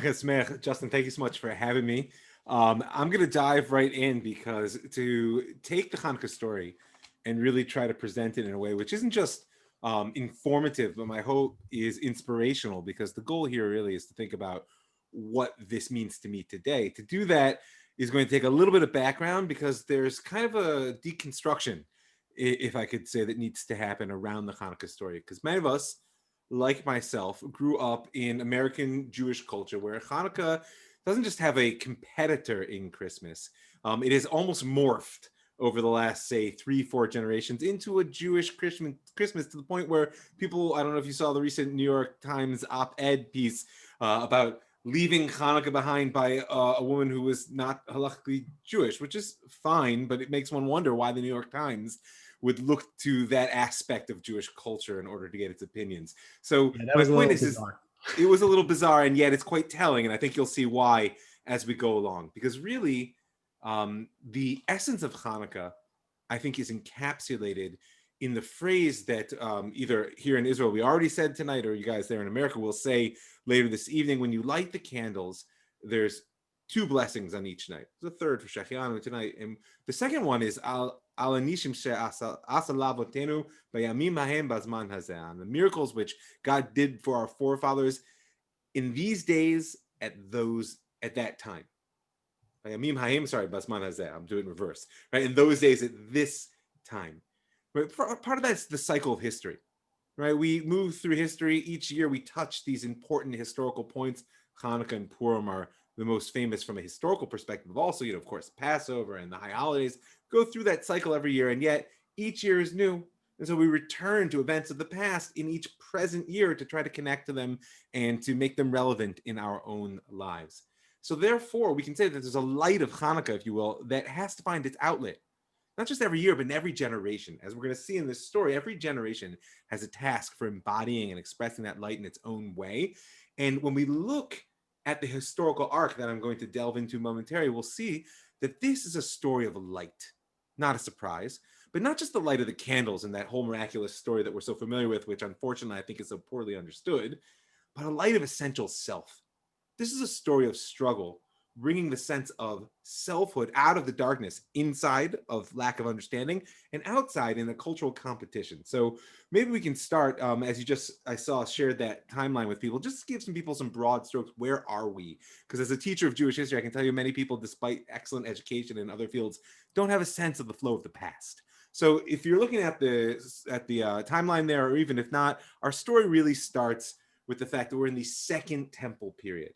Justin, thank you so much for having me. I'm going to dive right in because to take the Hanukkah story and really try to present it in a way which isn't just informative, but my hope is inspirational because the goal here really is to think about what this means to me today. To do that is going to take a little bit of background because there's kind of a deconstruction, if I could say, that needs to happen around the Hanukkah story. Because many of us, like myself, grew up in American Jewish culture where Hanukkah doesn't just have a competitor in Christmas. It has almost morphed over the last, say, 3, 4 generations into a Jewish Christmas to the point where people, I don't know if you saw the recent New York Times op-ed piece about leaving Hanukkah behind by a woman who was not halakhically Jewish, which is fine, but it makes one wonder why the New York Times would look to that aspect of Jewish culture in order to get its opinions. So Yeah, that my was a point little is bizarre. it was a little bizarre, and yet it's quite telling, and I think you'll see why as we go along. Because really, the essence of Hanukkah, I think, is encapsulated in the phrase that either here in Israel we already said tonight, or you guys there in America will say later this evening. When you light the candles, there's two blessings on each night. There's a third for Shechianu tonight, and the second one is Al Anishim She'asa Lavotenu Bayamim Hahem Bazman Hazeh, on the miracles which God did for our forefathers in these days at that time. Bayamim Hahem, sorry, Bazman Hazeh. I'm doing reverse, right? In those days at this time. But part of that's the cycle of history, right? We move through history each year. We touch these important historical points. Hanukkah and Purim are the most famous from a historical perspective. Also, of course, Passover and the high holidays go through that cycle every year, and yet each year is new. And so we return to events of the past in each present year to try to connect to them and to make them relevant in our own lives. So therefore, we can say that there's a light of Hanukkah, if you will, that has to find its outlet not just every year, but in every generation. As we're going to see in this story, every generation has a task for embodying and expressing that light in its own way. And when we look at the historical arc that I'm going to delve into momentarily, we'll see that this is a story of light, not a surprise, but not just the light of the candles and that whole miraculous story that we're so familiar with, which unfortunately I think is so poorly understood, but a light of essential self. This is a story of struggle, bringing the sense of selfhood out of the darkness, inside of lack of understanding, and outside in a cultural competition. So maybe we can start, as I saw shared that timeline with people, just give some people some broad strokes. Where are we? Because as a teacher of Jewish history, I can tell you many people, despite excellent education in other fields, don't have a sense of the flow of the past. So if you're looking at the timeline there, or even if not, our story really starts with the fact that we're in the Second Temple period.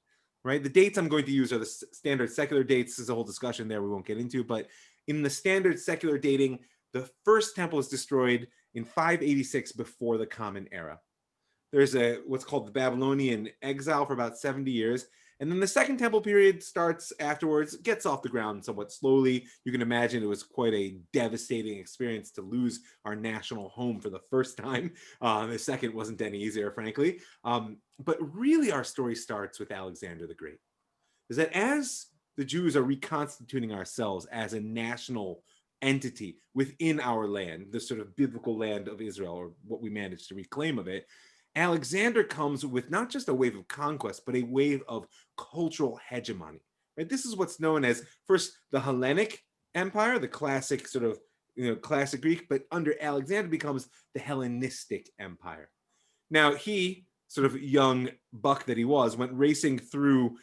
Right, the dates I'm going to use are the standard secular dates. There's a whole discussion there we won't get into, but in the standard secular dating, the first temple is destroyed in 586 before the Common Era. There's what's called the Babylonian exile for about 70 years. And then the Second Temple period starts afterwards, gets off the ground somewhat slowly. You can imagine it was quite a devastating experience to lose our national home for the first time. The second wasn't any easier, frankly. But really, our story starts with Alexander the Great. Is that as the Jews are reconstituting ourselves as a national entity within our land, the sort of biblical land of Israel, or what we managed to reclaim of it, Alexander comes with not just a wave of conquest, but a wave of cultural hegemony. Right? This is what's known as first the Hellenic Empire, the classic sort of classic Greek, but under Alexander becomes the Hellenistic Empire. Now he, sort of young buck that he was, went racing through,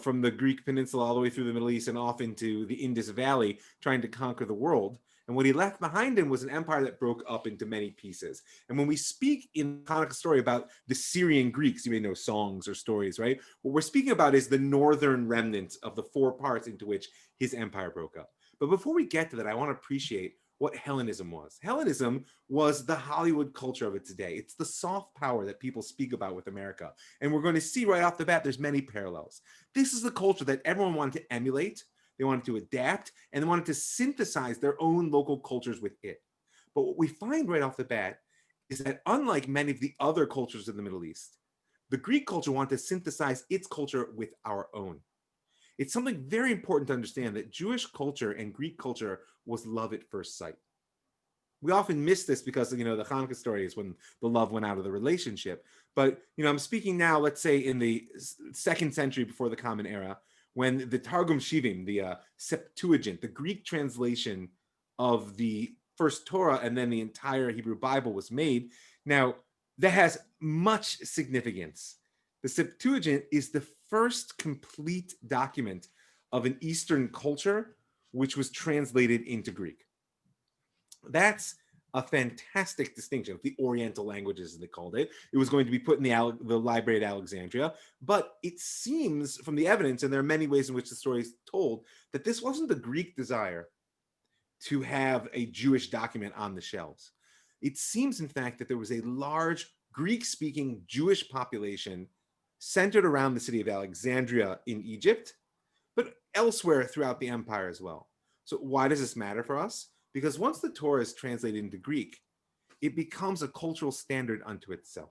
from the Greek peninsula all the way through the Middle East and off into the Indus Valley, trying to conquer the world. And what he left behind him was an empire that broke up into many pieces. And when we speak in the Hanukkah story about the Syrian Greeks, you may know songs or stories, right? What we're speaking about is the northern remnant of the 4 parts into which his empire broke up. But before we get to that, I want to appreciate what Hellenism was. Hellenism was the Hollywood culture of its day. It's the soft power that people speak about with America. And we're going to see right off the bat, there's many parallels. This is the culture that everyone wanted to emulate. They wanted to adapt, and they wanted to synthesize their own local cultures with it. But what we find right off the bat is that unlike many of the other cultures in the Middle East, the Greek culture wanted to synthesize its culture with our own. It's something very important to understand that Jewish culture and Greek culture was love at first sight. we often miss this because, the Hanukkah story is when the love went out of the relationship. But, I'm speaking now, let's say in the 2nd century before the Common Era, when the Targum Shivim, the Septuagint, the Greek translation of the first Torah and then the entire Hebrew Bible was made. Now, that has much significance. The Septuagint is the first complete document of an Eastern culture which was translated into Greek. That's a fantastic distinction. The Oriental languages, as they called it. It was going to be put in the Library at Alexandria. But it seems from the evidence, and there are many ways in which the story is told, that this wasn't the Greek desire to have a Jewish document on the shelves. It seems, in fact, that there was a large Greek-speaking Jewish population centered around the city of Alexandria in Egypt, but elsewhere throughout the empire as well. So why does this matter for us? Because once the Torah is translated into Greek, it becomes a cultural standard unto itself.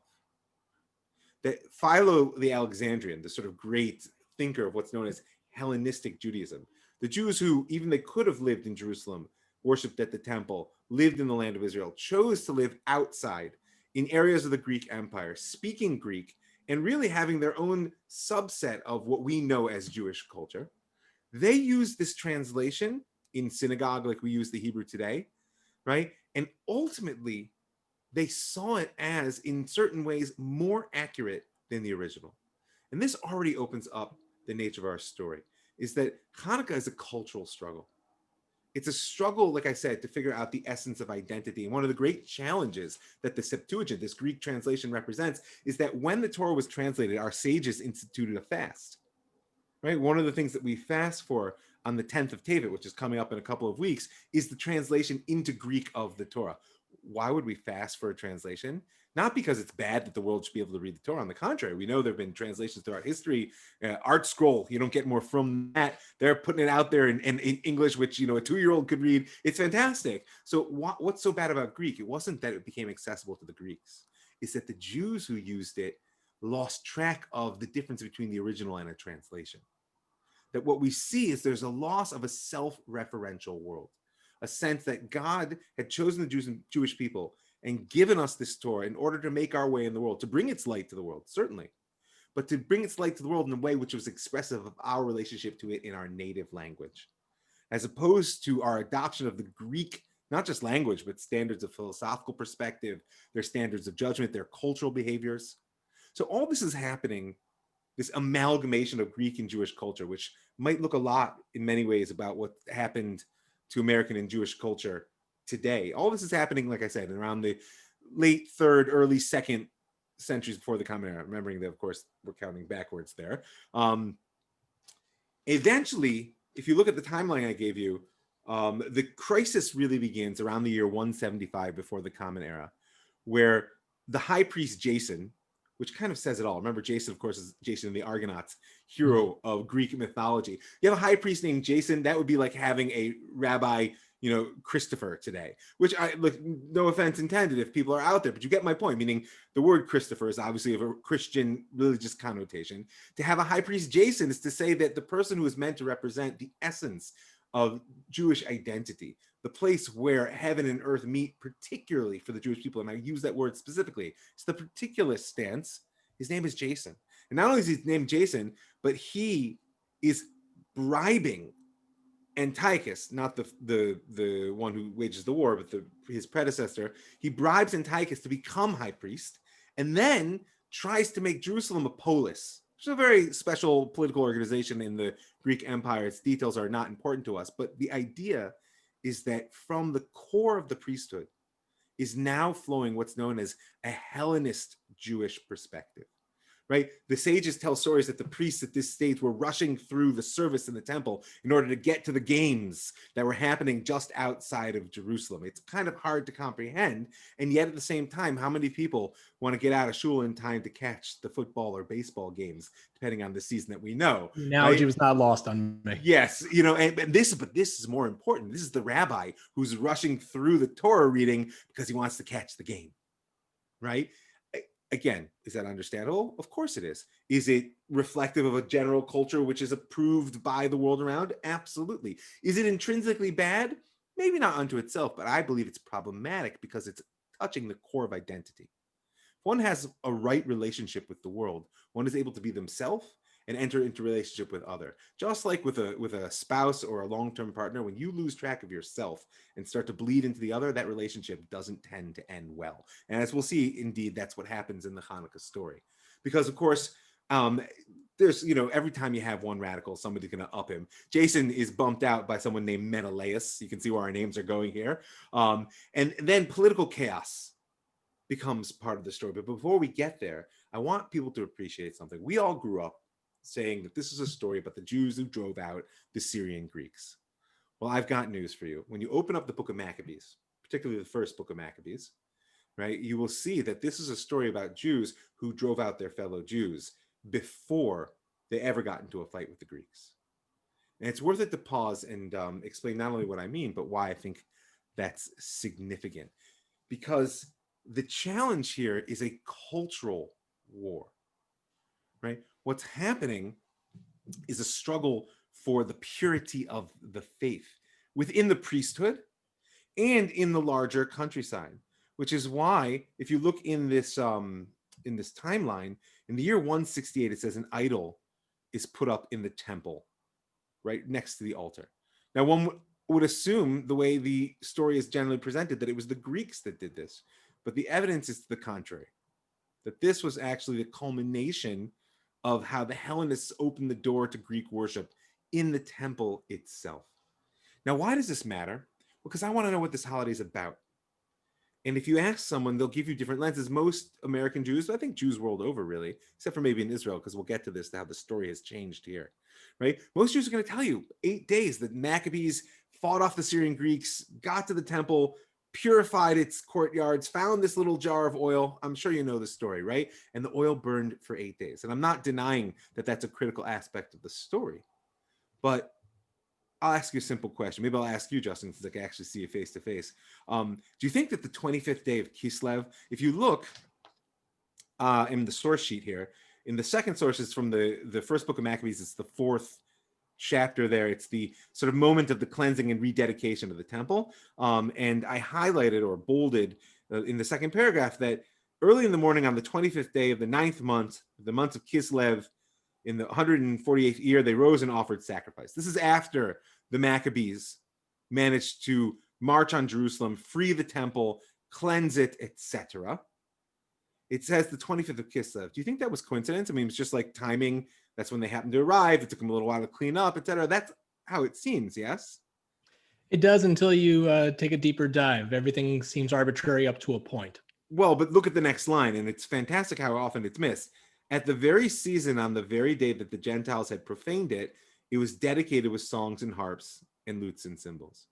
That Philo the Alexandrian, the sort of great thinker of what's known as Hellenistic Judaism, the Jews who, even they could have lived in Jerusalem, worshipped at the temple, lived in the land of Israel, chose to live outside in areas of the Greek Empire, speaking Greek, and really having their own subset of what we know as Jewish culture. They used this translation in synagogue like we use the Hebrew today, right? And ultimately, they saw it as, in certain ways, more accurate than the original. And this already opens up the nature of our story, is that Hanukkah is a cultural struggle. It's a struggle, like I said, to figure out the essence of identity. And one of the great challenges that the Septuagint, this Greek translation, represents is that when the Torah was translated, our sages instituted a fast, right? One of the things that we fast for on the 10th of Tevet, which is coming up in a couple of weeks, is the translation into Greek of the Torah. Why would we fast for a translation? Not because it's bad that the world should be able to read the Torah. On the contrary, we know there have been translations throughout history. Art Scroll, you don't get more from that. They're putting it out there in English, which a 2-year-old could read. It's fantastic. So what's so bad about Greek? It wasn't that it became accessible to the Greeks. It's that the Jews who used it lost track of the difference between the original and a translation. That what we see is there's a loss of a self-referential world, a sense that God had chosen the Jewish people and given us this Torah in order to make our way in the world, to bring its light to the world, certainly, but to bring its light to the world in a way which was expressive of our relationship to it in our native language, as opposed to our adoption of the Greek, not just language, but standards of philosophical perspective, their standards of judgment, their cultural behaviors. So all this is happening, this amalgamation of Greek and Jewish culture, which might look a lot in many ways about what happened to American and Jewish culture today. All this is happening, like I said, around the late 3rd, early 2nd centuries before the Common Era, remembering that, of course, we're counting backwards there. Eventually, if you look at the timeline I gave you, the crisis really begins around the year 175 before the Common Era, where the high priest Jason, which kind of says it all. Remember, Jason, of course, is Jason in the Argonauts, hero of Greek mythology. You have a high priest named Jason, that would be like having a rabbi, Christopher today, which look, no offense intended if people are out there, but you get my point, meaning the word Christopher is obviously of a Christian religious connotation. To have a high priest Jason is to say that the person who is meant to represent the essence of Jewish identity, the place where heaven and earth meet, particularly for the Jewish people, and I use that word specifically, it's the particular stance. His name is Jason. And not only is his name Jason, but he is bribing Antiochus, not the one who wages the war, but his predecessor. He bribes Antiochus to become high priest, and then tries to make Jerusalem a polis, which is a very special political organization in the Greek Empire. Its details are not important to us, but the idea is that from the core of the priesthood is now flowing what's known as a Hellenist Jewish perspective. Right? The sages tell stories that the priests at this stage were rushing through the service in the temple in order to get to the games that were happening just outside of Jerusalem. It's kind of hard to comprehend. And yet at the same time, how many people want to get out of shul in time to catch the football or baseball games, depending on the season that we know? The analogy right? was not lost on me. Yes, but this is more important. This is the rabbi who's rushing through the Torah reading because he wants to catch the game, right? Again, is that understandable? Of course it is. Is it reflective of a general culture which is approved by the world around? Absolutely. Is it intrinsically bad? maybe not unto itself, but I believe it's problematic because it's touching the core of identity. One has a right relationship with the world. One is able to be themselves and enter into relationship with other. Just like with a spouse or a long-term partner, when you lose track of yourself and start to bleed into the other, that relationship doesn't tend to end well. And as we'll see, indeed, that's what happens in the Hanukkah story. Because of course, there's, every time you have one radical, somebody's going to up him. Jason is bumped out by someone named Menelaus. You can see where our names are going here. And then political chaos becomes part of the story. But before we get there, I want people to appreciate something. We all grew up saying that this is a story about the Jews who drove out the Syrian Greeks. Well, I've got news for you. When you open up the book of Maccabees, particularly the first book of Maccabees, right, you will see that this is a story about Jews who drove out their fellow Jews before they ever got into a fight with the Greeks. And it's worth it to pause and explain not only what I mean, but why I think that's significant. Because the challenge here is a cultural war, right? What's happening is a struggle for the purity of the faith within the priesthood and in the larger countryside, which is why if you look in this timeline, in the year 168, it says an idol is put up in the temple right next to the altar. Now, one would assume, the way the story is generally presented, that it was the Greeks that did this. But the evidence is to the contrary, that this was actually the culmination of how the Hellenists opened the door to Greek worship in the temple itself. Now, why does this matter? Because I want to know what this holiday is about. And if you ask someone, they'll give you different lenses. Most American Jews, I think Jews world over really, except for maybe in Israel, because we'll get to this, how the story has changed here, right? Most Jews are going to tell you 8 days that Maccabees fought off the Syrian Greeks, got to the temple, purified its courtyards, found this little jar of oil. I'm sure you know the story, right? And the oil burned for 8 days. And I'm not denying that that's a critical aspect of the story. But I'll ask you a simple question. Maybe I'll ask you, Justin, since I can actually see you face to face. Do you think that the 25th day of Kislev, if you look in the source sheet here, in the second source is from the first book of Maccabees, it's the 4th chapter there. It's the sort of moment of the cleansing and rededication of the temple. And I highlighted or bolded in the second paragraph that early in the morning on the 25th day of the 9th month, the month of Kislev, in the 148th year, they rose and offered sacrifice. This is after the Maccabees managed to march on Jerusalem, free the temple, cleanse it, etc. It says the 25th of Kislev. Do you think that was coincidence? I mean, it's just like timing. That's when they happened to arrive. It took them a little while to clean up, etc. That's how it seems, yes? It does until you take a deeper dive. Everything seems arbitrary up to a point. Well, but look at the next line, and it's fantastic how often it's missed. At the very season, on the very day that the Gentiles had profaned it, it was dedicated with songs and harps and lutes and cymbals.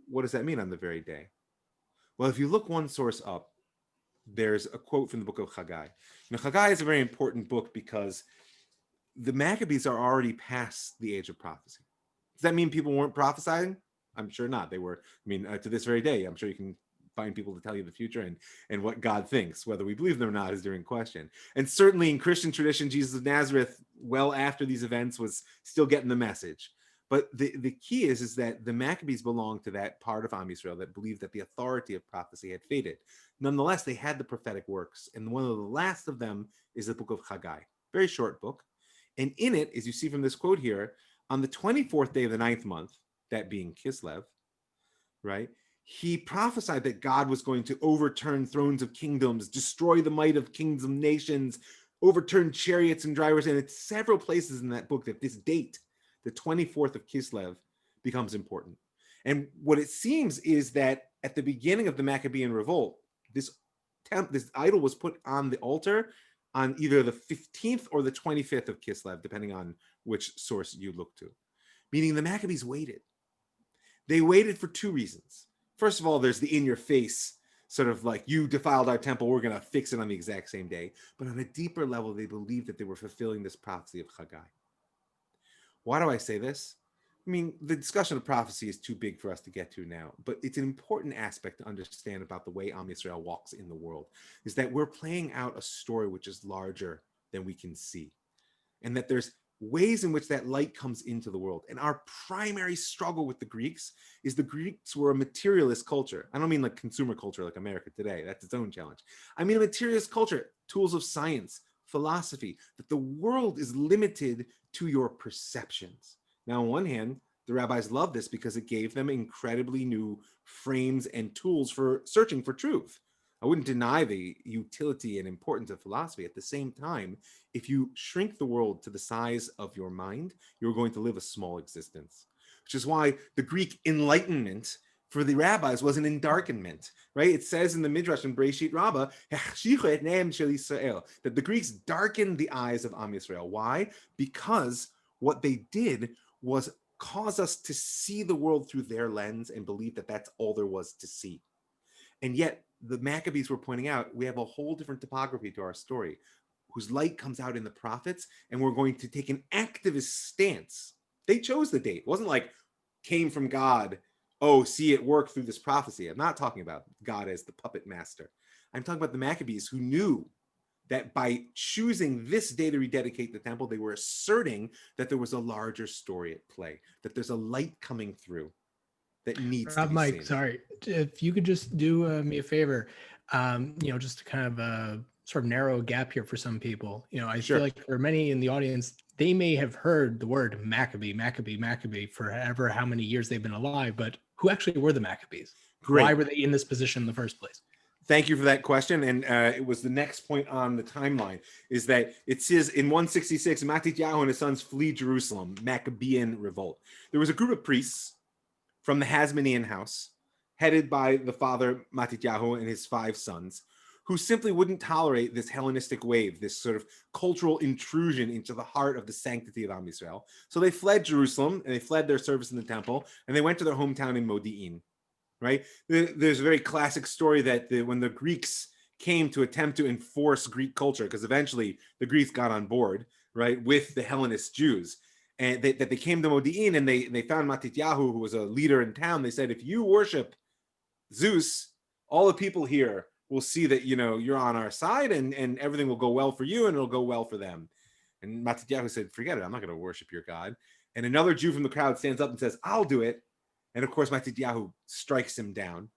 What does that mean on the very day? Well, if you look one source up, there's a quote from the book of Haggai. Now, Haggai is a very important book because the Maccabees are already past the age of prophecy. Does that mean people weren't prophesying? I'm sure not. They were. I mean, to this very day, I'm sure you can find people to tell you the future and what God thinks. Whether we believe them or not is during question. And certainly in Christian tradition, Jesus of Nazareth, well after these events, was still getting the message. But the key is that the Maccabees belonged to that part of Am Yisrael that believed that the authority of prophecy had faded. Nonetheless, they had the prophetic works. And one of the last of them is the book of Haggai. Very short book. And in it, as you see from this quote here, on the 24th day of the 9th month, that being Kislev, right, he prophesied that God was going to overturn thrones of kingdoms, destroy the might of kings of nations, overturn chariots and drivers. And it's several places in that book that this date, the 24th of Kislev, becomes important. And what it seems is that at the beginning of the Maccabean revolt, this idol was put on the altar on either the 15th or the 25th of Kislev, depending on which source you look to. Meaning the Maccabees waited. They waited for two reasons. First of all, there's the in-your-face sort of like, you defiled our temple, we're going to fix it on the exact same day. But on a deeper level, they believed that they were fulfilling this prophecy of Haggai. Why do I say this? I mean, the discussion of prophecy is too big for us to get to now, but it's an important aspect to understand about the way Am Yisrael walks in the world, is that we're playing out a story which is larger than we can see. And that there's ways in which that light comes into the world. And our primary struggle with the Greeks is the Greeks were a materialist culture. I don't mean like consumer culture like America today. That's its own challenge. I mean a materialist culture, tools of science, philosophy, that the world is limited to your perceptions. Now, on one hand, the rabbis loved this because it gave them incredibly new frames and tools for searching for truth. I wouldn't deny the utility and importance of philosophy. At the same time, if you shrink the world to the size of your mind, you're going to live a small existence, which is why the Greek enlightenment for the rabbis was an endarkenment, right? It says in the Midrash in Breshit Rabbah, that the Greeks darkened the eyes of Am Yisrael. Why? Because what they did was cause us to see the world through their lens and believe that that's all there was to see. And yet the Maccabees were pointing out, we have a whole different topography to our story, whose light comes out in the prophets, and we're going to take an activist stance. They chose the date. It wasn't like came from God, oh, see it work through this prophecy. I'm not talking about God as the puppet master. I'm talking about the Maccabees who knew that by choosing this day to rededicate the temple, they were asserting that there was a larger story at play, that there's a light coming through that needs to Rav be Mike, seen. sorry, if you could just do me a favor, just to kind of sort of narrow a gap here for some people. I Sure. feel like for many in the audience, they may have heard the word Maccabee for ever how many years they've been alive, but who actually were the Maccabees? Great. Why were they in this position in the first place? Thank you for that question. And it was the next point on the timeline, is that it says in 166, Matityahu and his sons flee Jerusalem, Maccabean revolt. There was a group of priests from the Hasmonean house, headed by the father Matityahu and his 5 sons, who simply wouldn't tolerate this Hellenistic wave, this sort of cultural intrusion into the heart of the sanctity of Am Yisrael. So they fled Jerusalem, and they fled their service in the temple, and they went to their hometown in Modi'in. Right? There's a very classic story that when the Greeks came to attempt to enforce Greek culture, because eventually the Greeks got on board, right, with the Hellenist Jews, and they came to Modi'in, and they found Matityahu, who was a leader in town. They said, if you worship Zeus, all the people here will see that you're on our side, and everything will go well for you, and it'll go well for them. And Matityahu said, forget it, I'm not going to worship your God. And another Jew from the crowd stands up and says, I'll do it. And of course, Matityahu strikes him down,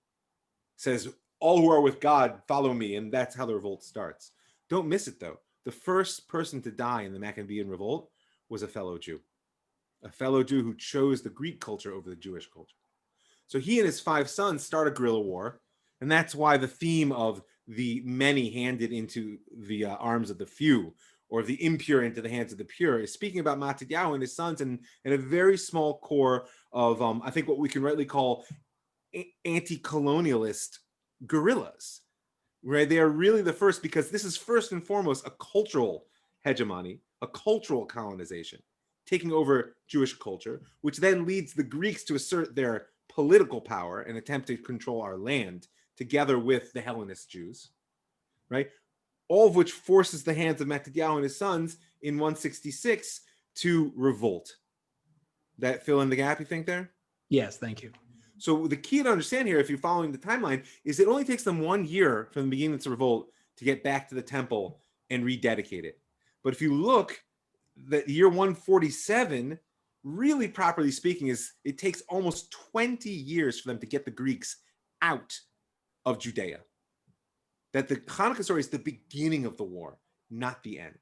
says, all who are with God, follow me. And that's how the revolt starts. Don't miss it, though. The first person to die in the Maccabean revolt was a fellow Jew who chose the Greek culture over the Jewish culture. So he and his 5 sons start a guerrilla war. And that's why the theme of the many handed into the arms of the few, or the impure into the hands of the pure, is speaking about Matityahu and his sons and a very small core of, I think, what we can rightly call anti-colonialist guerrillas, right? They are really the first, because this is first and foremost a cultural hegemony, a cultural colonization, taking over Jewish culture, which then leads the Greeks to assert their political power and attempt to control our land together with the Hellenist Jews, right? All of which forces the hands of Matityahu and his sons in 166 to revolt. That fill in the gap, you think there? Yes, thank you. So the key to understand here, if you're following the timeline, is it only takes them 1 year from the beginning of the revolt to get back to the temple and rededicate it. But if you look, the year 147, really properly speaking, it takes almost 20 years for them to get the Greeks out of Judea. That the Hanukkah story is the beginning of the war, not the end.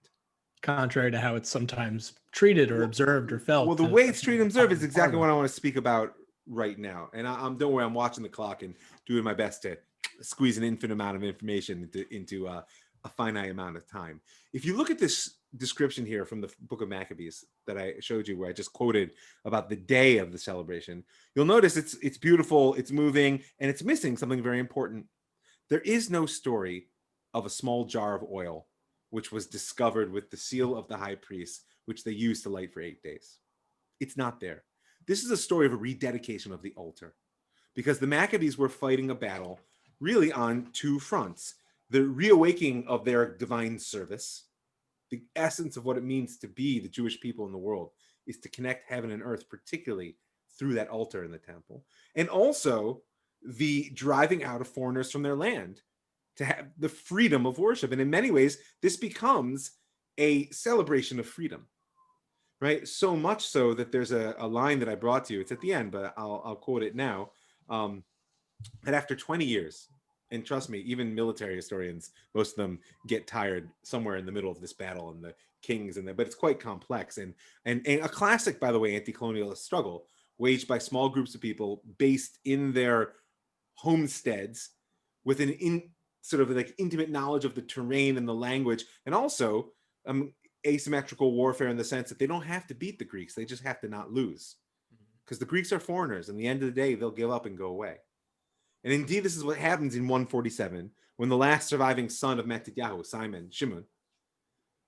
Contrary to how it's sometimes treated or observed or felt. Well, the way it's treated and observed is exactly what I want to speak about right now. And don't worry, I'm watching the clock and doing my best to squeeze an infinite amount of information into a finite amount of time. If you look at this description here from the book of Maccabees that I showed you, where I just quoted about the day of the celebration, you'll notice it's beautiful, it's moving, and it's missing something very important. There is no story of a small jar of oil which was discovered with the seal of the high priest, which they used to light for 8 days. It's not there. This is a story of a rededication of the altar, because the Maccabees were fighting a battle really on 2 fronts. The reawakening of their divine service, the essence of what it means to be the Jewish people in the world, is to connect heaven and earth, particularly through that altar in the temple. And also the driving out of foreigners from their land to have the freedom of worship. And in many ways, this becomes a celebration of freedom, right? So much so that there's a line that I brought to you. It's at the end, but I'll quote it now. That after 20 years, and trust me, even military historians, most of them get tired somewhere in the middle of this battle and the kings and but it's quite complex and a classic, by the way, anti-colonialist struggle waged by small groups of people based in their homesteads with an sort of like intimate knowledge of the terrain and the language, and also asymmetrical warfare in the sense that they don't have to beat the Greeks, they just have to not lose, because the Greeks are foreigners, and at the end of the day they'll give up and go away. And indeed, this is what happens in 147 when the last surviving son of Matityahu, Simon, Shimon,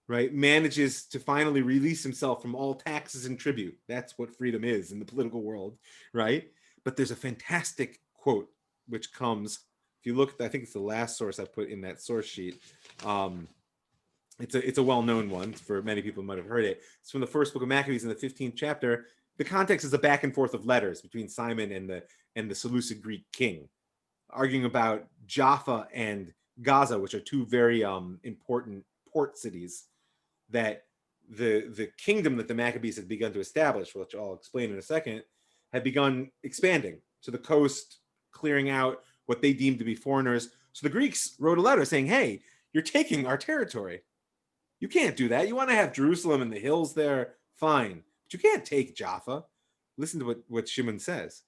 right, manages to finally release himself from all taxes and tribute. That's what freedom is in the political world, right? But there's a fantastic quote which comes, if you look, I think it's the last source I put in that source sheet. It's a well-known one for many people who might have heard it. It's from the first book of Maccabees in the 15th chapter. The context is a back and forth of letters between Simon and the Seleucid Greek king, arguing about Jaffa and Gaza, which are two very important port cities that the kingdom that the Maccabees had begun to establish, which I'll explain in a second, had begun expanding to the coast, clearing out what they deemed to be foreigners. So the Greeks wrote a letter saying, hey, you're taking our territory. You can't do that. You want to have Jerusalem and the hills there, fine. But you can't take Jaffa. Listen to what Shimon says.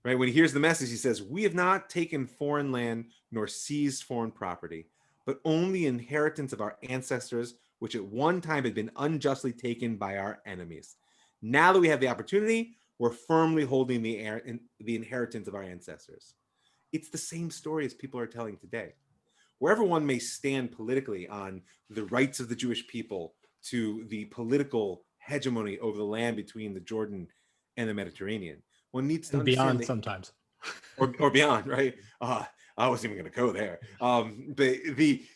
Right? When he hears the message, he says, we have not taken foreign land nor seized foreign property, but only inheritance of our ancestors, which at one time had been unjustly taken by our enemies. Now that we have the opportunity, we're firmly holding the inheritance of our ancestors. It's the same story as people are telling today. Wherever one may stand politically on the rights of the Jewish people to the political hegemony over the land between the Jordan and the Mediterranean, one needs to understand beyond sometimes, or beyond, right? I wasn't even going to go there.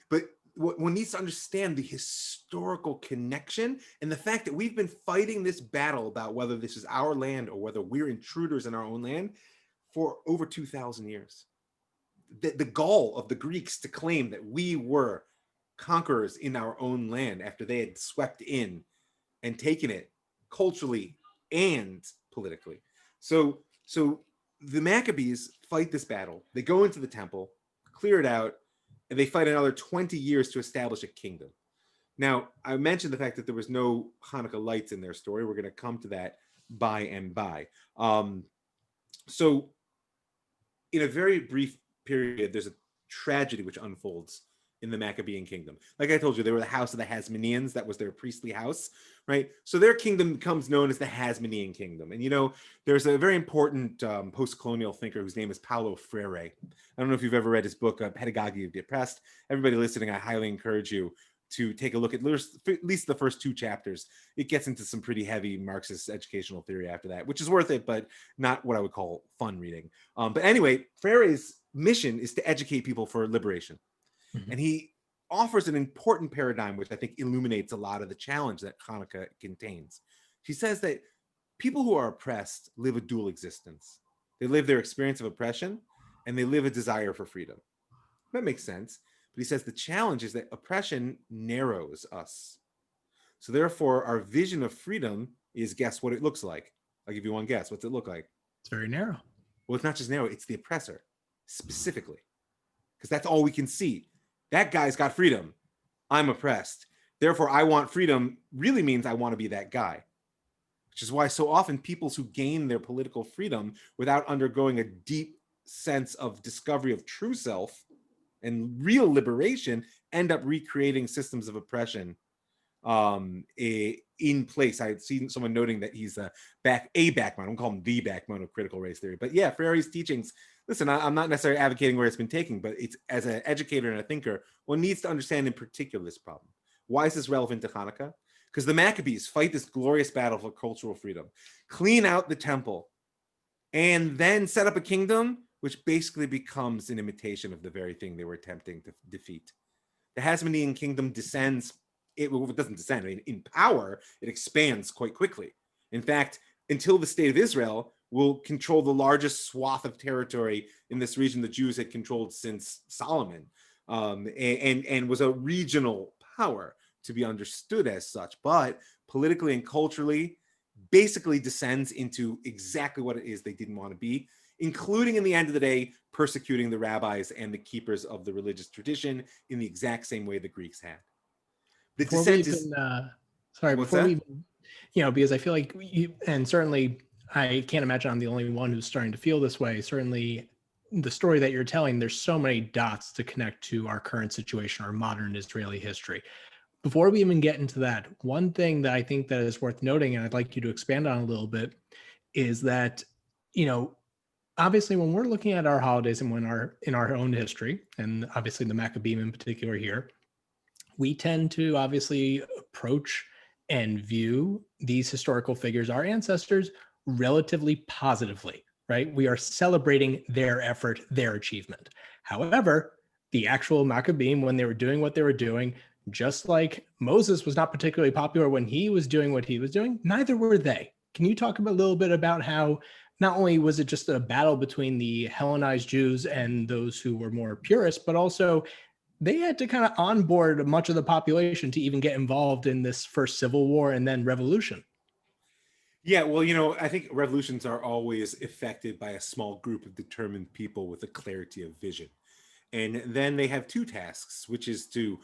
But what one needs to understand the historical connection and the fact that we've been fighting this battle about whether this is our land or whether we're intruders in our own land for over 2,000 years. The gall of the Greeks to claim that we were conquerors in our own land after they had swept in and taken it culturally and politically. So the Maccabees fight this battle. They go into the temple, clear it out, and they fight another 20 years to establish a kingdom. Now, I mentioned the fact that there was no Hanukkah lights in their story. We're going to come to that by and by. So in a very brief period, there's a tragedy which unfolds in the Maccabean kingdom. Like I told you, they were the house of the Hasmoneans. That was their priestly house, right? So their kingdom becomes known as the Hasmonean kingdom. And, you know, there's a very important post-colonial thinker whose name is Paulo Freire. I don't know if you've ever read his book, Pedagogy of the Oppressed. Everybody listening, I highly encourage you to take a look at least the first 2 chapters. It gets into some pretty heavy Marxist educational theory after that, which is worth it, but not what I would call fun reading. But anyway, Freire's mission is to educate people for liberation. Mm-hmm. And he offers an important paradigm, which I think illuminates a lot of the challenge that Hanukkah contains. He says that people who are oppressed live a dual existence. They live their experience of oppression, and they live a desire for freedom. That makes sense. But he says the challenge is that oppression narrows us. So therefore, our vision of freedom is, guess what it looks like? I'll give you one guess. What's it look like? It's very narrow. Well, it's not just narrow. It's the oppressor, specifically. Because that's all we can see. That guy's got freedom. I'm oppressed. Therefore, I want freedom really means I want to be that guy. Which is why so often people who gain their political freedom without undergoing a deep sense of discovery of true self and real liberation end up recreating systems of oppression in place. I've seen someone noting that he's a backbone. I don't call him the backbone of critical race theory. But yeah, Freire's teachings, listen, I'm not necessarily advocating where it's been taken, but it's, as an educator and a thinker, one needs to understand in particular this problem. Why is this relevant to Hanukkah? Because the Maccabees fight this glorious battle for cultural freedom, clean out the temple, and then set up a kingdom which basically becomes an imitation of the very thing they were attempting to defeat. The Hasmonean kingdom descends. It doesn't descend. I mean, in power, it expands quite quickly. In fact, until the state of Israel will control the largest swath of territory in this region the Jews had controlled since Solomon, and was a regional power to be understood as such. But politically and culturally, basically descends into exactly what it is they didn't want to be, including, in the end of the day, persecuting the rabbis and the keepers of the religious tradition in the exact same way the Greeks had. The Before we descent even, is... sorry, What's before we that? even, because I feel like you, and certainly I can't imagine I'm the only one who's starting to feel this way. Certainly the story that you're telling, there's so many dots to connect to our current situation, our modern Israeli history. Before we even get into that, one thing that I think that is worth noting, and I'd like you to expand on a little bit, is that, obviously when we're looking at our holidays and when in our own history, and obviously the Maccabees in particular here, we tend to obviously approach and view these historical figures, our ancestors, relatively positively, right? We are celebrating their effort, their achievement. However, the actual Maccabees, when they were doing what they were doing, just like Moses was not particularly popular when he was doing what he was doing, neither were they. Can you talk a little bit about how not only was it just a battle between the Hellenized Jews and those who were more purist, but also they had to kind of onboard much of the population to even get involved in this first civil war and then revolution? Yeah, well, I think revolutions are always affected by a small group of determined people with a clarity of vision. And then they have two tasks, which is to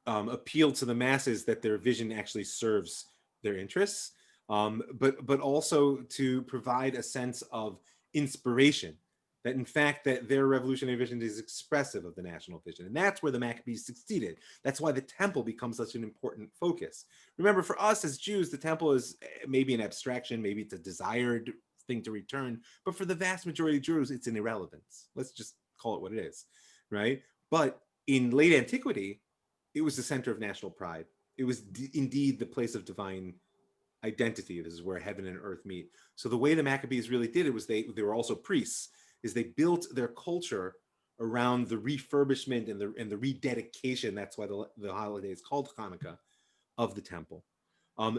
appeal to the masses that their vision actually serves their interests, but also to provide a sense of inspiration, that in fact that their revolutionary vision is expressive of the national vision. And that's where the Maccabees succeeded. That's why the temple becomes such an important focus. Remember, for us as Jews, the temple is maybe an abstraction, maybe it's a desired thing to return, but for the vast majority of Jews, it's an irrelevance. Let's just call it what it is, right? But in late antiquity, it was the center of national pride. It was indeed the place of divine identity. This is where heaven and earth meet. So the way the Maccabees really did it was they were also priests, is they built their culture around the refurbishment and the rededication. That's why the holiday is called Hanukkah, of the temple.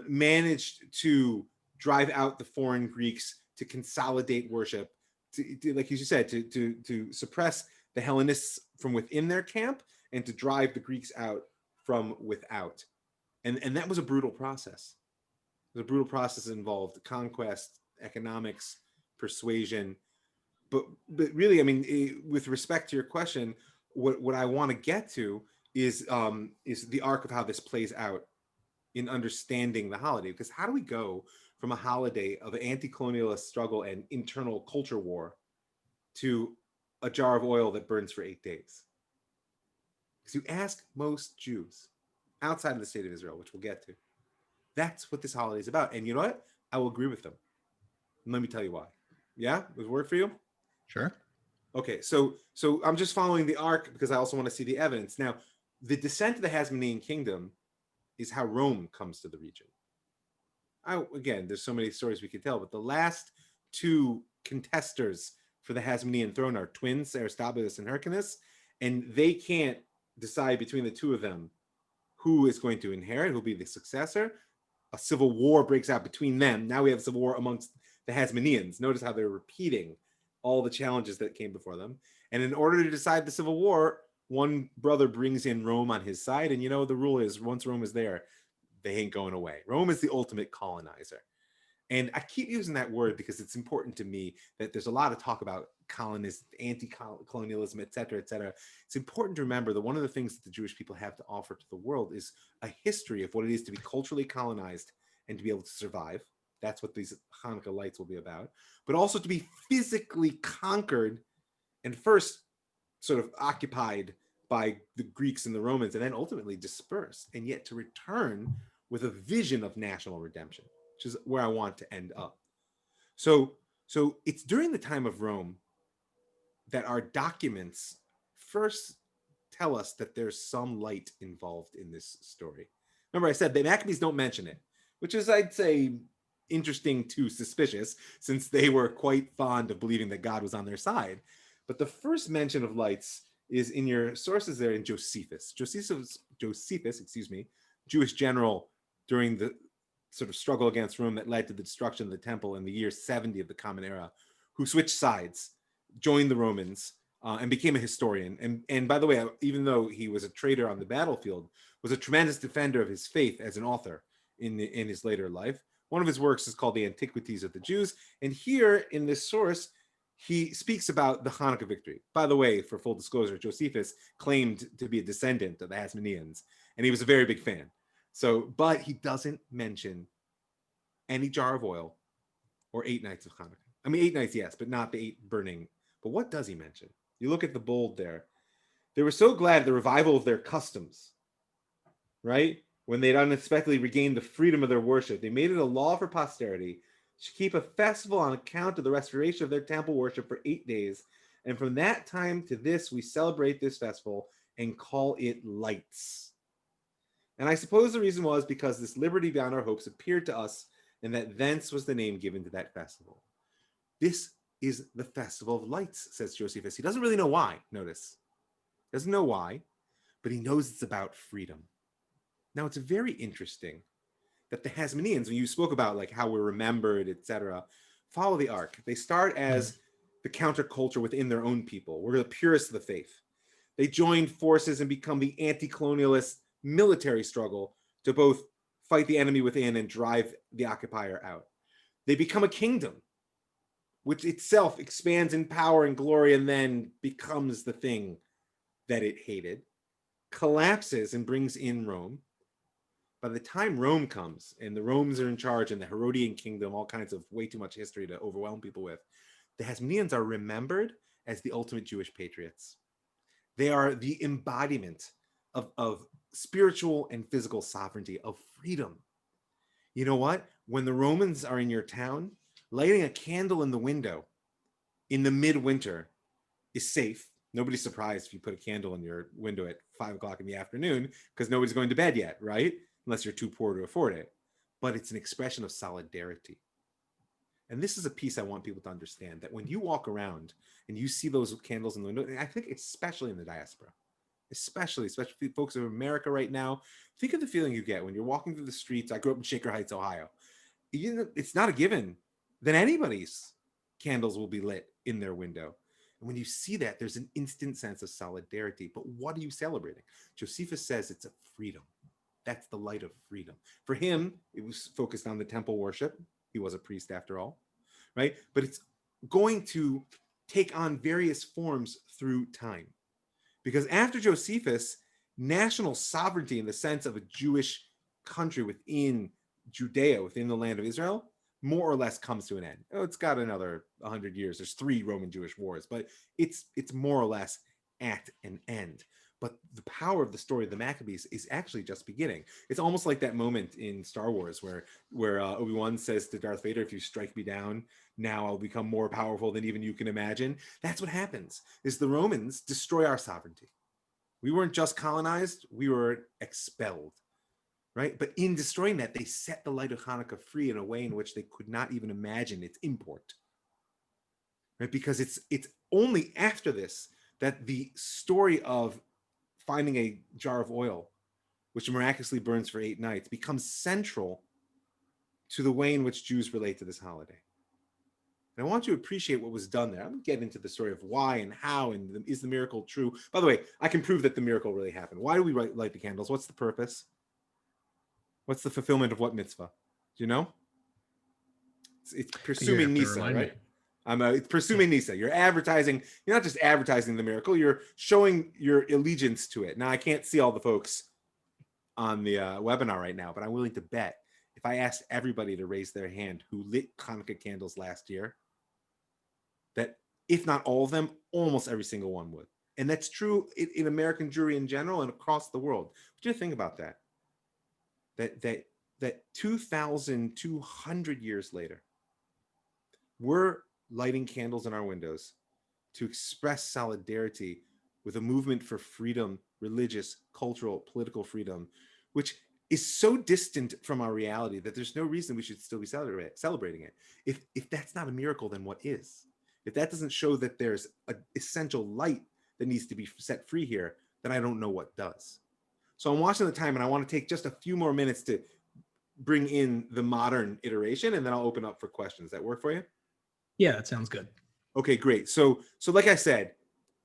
Managed to drive out the foreign Greeks, to consolidate worship, to like you said, to suppress the Hellenists from within their camp and to drive the Greeks out from without. And that was a brutal process. It was a brutal process that involved conquest, economics, persuasion. But really, I mean, with respect to your question, what I want to get to is the arc of how this plays out in understanding the holiday. Because how do we go from a holiday of anti-colonialist struggle and internal culture war to a jar of oil that burns for 8 days? Because you ask most Jews outside of the state of Israel, which we'll get to, that's what this holiday is about. And you know what? I will agree with them. And let me tell you why. Yeah, does it work for you? Sure. Okay, so I'm just following the arc because I also want to see the evidence. Now, the descent of the Hasmonean kingdom is how Rome comes to the region. Again, there's so many stories we could tell, but the last two contesters for the Hasmonean throne are twins, Aristobulus and Hyrcanus, and they can't decide between the two of them who is going to inherit, who'll be the successor. A civil war breaks out between them. Now we have a civil war amongst the Hasmoneans. Notice how they're repeating all the challenges that came before them. And in order to decide the civil war, one brother brings in Rome on his side. And the rule is once Rome is there, they ain't going away. Rome is the ultimate colonizer. And I keep using that word because it's important to me that there's a lot of talk about anti-colonialism, et cetera, et cetera. It's important to remember that one of the things that the Jewish people have to offer to the world is a history of what it is to be culturally colonized and to be able to survive. That's what these Hanukkah lights will be about. But also to be physically conquered and first sort of occupied by the Greeks and the Romans and then ultimately dispersed, and yet to return with a vision of national redemption, which is where I want to end up. So it's during the time of Rome that our documents first tell us that there's some light involved in this story. Remember, I said the Maccabees don't mention it, which is, I'd say, interesting to suspicious, since they were quite fond of believing that God was on their side. But the first mention of lights is in your sources there in Josephus. Josephus, Jewish general during the sort of struggle against Rome that led to the destruction of the temple in the year 70 of the Common Era, who switched sides, joined the Romans, and became a historian. And by the way, even though he was a traitor on the battlefield, was a tremendous defender of his faith as an author. in his later life. One of his works is called The Antiquities of the Jews. And here in this source, he speaks about the Hanukkah victory. By the way, for full disclosure, Josephus claimed to be a descendant of the Hasmoneans, and he was a very big fan. So, but he doesn't mention any jar of oil or 8 nights of Hanukkah. I mean, 8 nights, yes, but not the 8 burning. But what does he mention? You look at the bold there. They were so glad at the revival of their customs, right? When they'd unexpectedly regained the freedom of their worship, they made it a law for posterity to keep a festival on account of the restoration of their temple worship for 8 days. And from that time to this, we celebrate this festival and call it Lights. And I suppose the reason was because this liberty beyond our hopes appeared to us, and that thence was the name given to that festival. This is the Festival of Lights, says Josephus. He doesn't really know why, notice. Doesn't know why, but he knows it's about freedom. Now, it's very interesting that the Hasmoneans, when you spoke about like how we're remembered, etc., follow the arc. They start as the counterculture within their own people. We're the purists of the faith. They join forces and become the anti-colonialist military struggle to both fight the enemy within and drive the occupier out. They become a kingdom, which itself expands in power and glory and then becomes the thing that it hated, collapses and brings in Rome. By the time Rome comes and the Romans are in charge and the Herodian kingdom, all kinds of way too much history to overwhelm people with, the Hasmoneans are remembered as the ultimate Jewish patriots. They are the embodiment of spiritual and physical sovereignty, of freedom. You know what? When the Romans are in your town, lighting a candle in the window in the midwinter is safe. Nobody's surprised if you put a candle in your window at 5 o'clock in the afternoon because nobody's going to bed yet, right? Unless you're too poor to afford it. But it's an expression of solidarity. And this is a piece I want people to understand, that when you walk around and you see those candles in the window, and I think especially in the diaspora, especially folks of America right now, think of the feeling you get when you're walking through the streets. I grew up in Shaker Heights, Ohio. It's not a given that anybody's candles will be lit in their window. And when you see that, there's an instant sense of solidarity. But what are you celebrating? Josephus says it's a freedom. That's the light of freedom. For him, it was focused on the temple worship. He was a priest after all, right? But it's going to take on various forms through time. Because after Josephus, national sovereignty in the sense of a Jewish country within Judea, within the land of Israel, more or less comes to an end. Oh, it's got another 100 years. There's 3 Roman-Jewish wars, but it's more or less at an end. But the power of the story of the Maccabees is actually just beginning. It's almost like that moment in Star Wars where Obi-Wan says to Darth Vader, if you strike me down, now I'll become more powerful than even you can imagine. That's what happens, is the Romans destroy our sovereignty. We weren't just colonized, we were expelled, right? But in destroying that, they set the light of Hanukkah free in a way in which they could not even imagine its import, right? Because it's only after this that the story of finding a jar of oil, which miraculously burns for 8 nights, becomes central to the way in which Jews relate to this holiday. And I want you to appreciate what was done there. I'm going to get into the story of why and how, and is the miracle true? By the way, I can prove that the miracle really happened. Why do we light the candles? What's the purpose? What's the fulfillment of what mitzvah? Do you know? It's pursuing Nisa, right? It's pursuing Nisa. You're advertising. You're not just advertising the miracle. You're showing your allegiance to it. Now, I can't see all the folks on the webinar right now, but I'm willing to bet if I asked everybody to raise their hand who lit Hanukkah candles last year, that if not all of them, almost every single one would. And that's true in American Jewry in general and across the world. What do you think about that? That 2,200 years later, we're lighting candles in our windows to express solidarity with a movement for freedom, religious, cultural, political freedom, which is so distant from our reality that there's no reason we should still be celebrating it. If that's not a miracle, then what is? If that doesn't show that there's an essential light that needs to be set free here, then I don't know what does. So I'm watching the time, and I want to take just a few more minutes to bring in the modern iteration, and then I'll open up for questions. That work for you? Yeah, that sounds good. Okay, great. So like I said,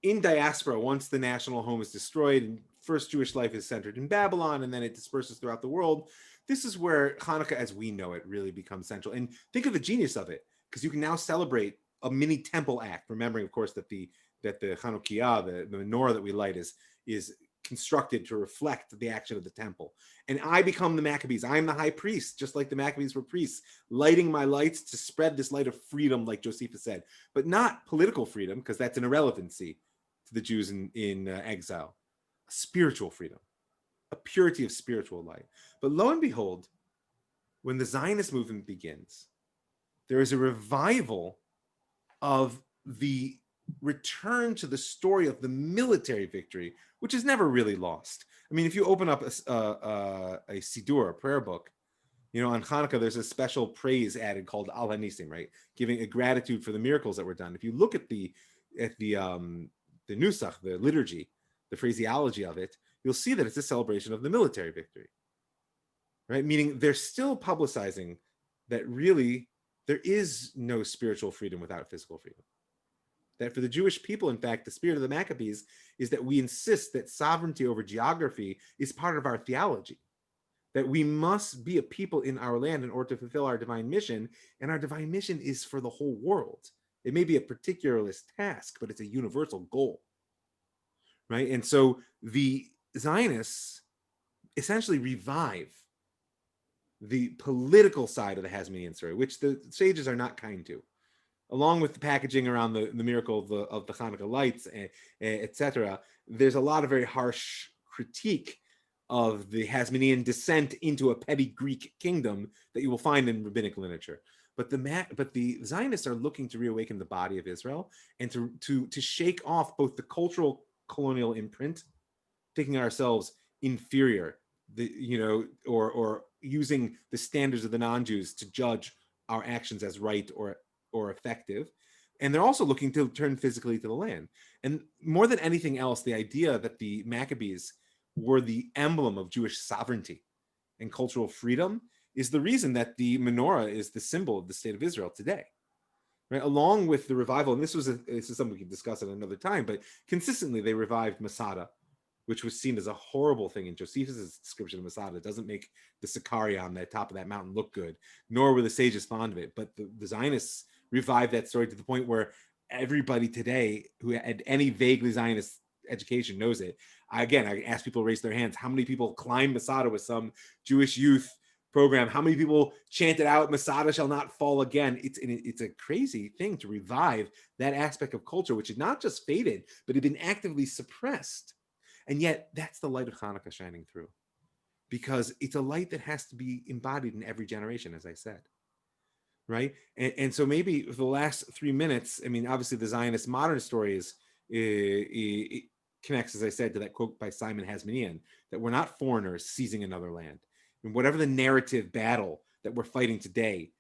in diaspora, once the national home is destroyed and first Jewish life is centered in Babylon, and then it disperses throughout the world, this is where Hanukkah as we know it really becomes central. And think of the genius of it, because you can now celebrate a mini temple act, remembering, of course, that the Hanukkah, the menorah that we light is constructed to reflect the action of the temple. And I become the Maccabees. I'm the high priest, just like the Maccabees were priests, lighting my lights to spread this light of freedom, like Josephus said, but not political freedom, because that's an irrelevancy to the Jews in exile. Spiritual freedom, a purity of spiritual light. But lo and behold, when the Zionist movement begins, there is a revival of the return to the story of the military victory, which is never really lost. I mean, if you open up a Siddur, a prayer book, on Hanukkah, there's a special praise added called Al Hanisim, right? Giving a gratitude for the miracles that were done. If you look at the Nusach, the liturgy, the phraseology of it, you'll see that it's a celebration of the military victory, right? Meaning they're still publicizing that really there is no spiritual freedom without physical freedom. That for the Jewish people, in fact, the spirit of the Maccabees is that we insist that sovereignty over geography is part of our theology, that we must be a people in our land in order to fulfill our divine mission, and our divine mission is for the whole world. It may be a particularist task, but it's a universal goal, right? And so the Zionists essentially revive the political side of the Hasmonean story, which the sages are not kind to, along with the packaging around the miracle of the Hanukkah lights, etc. There's a lot of very harsh critique of the Hasmonean descent into a petty Greek kingdom that you will find in rabbinic literature. But the Zionists are looking to reawaken the body of Israel and to shake off both the cultural colonial imprint, thinking ourselves inferior, or using the standards of the non-Jews to judge our actions as right or effective. And they're also looking to turn physically to the land. And more than anything else, the idea that the Maccabees were the emblem of Jewish sovereignty and cultural freedom is the reason that the menorah is the symbol of the state of Israel today, right? Along with the revival, and this is something we can discuss at another time, but consistently they revived Masada, which was seen as a horrible thing in Josephus' description of Masada. It doesn't make the Sicaria on the top of that mountain look good, nor were the sages fond of it. But the Zionists revived that story to the point where everybody today who had any vaguely Zionist education knows it. I ask people to raise their hands. How many people climbed Masada with some Jewish youth program? How many people chanted out, Masada shall not fall again? It's a crazy thing to revive that aspect of culture, which had not just faded, but had been actively suppressed. And yet that's the light of Hanukkah shining through, because it's a light that has to be embodied in every generation, as I said, right? And so maybe for the last 3 minutes, I mean, obviously the Zionist modern story it connects, as I said, to that quote by Simon Hasmonean, that we're not foreigners seizing another land. And whatever the narrative battle that we're fighting today,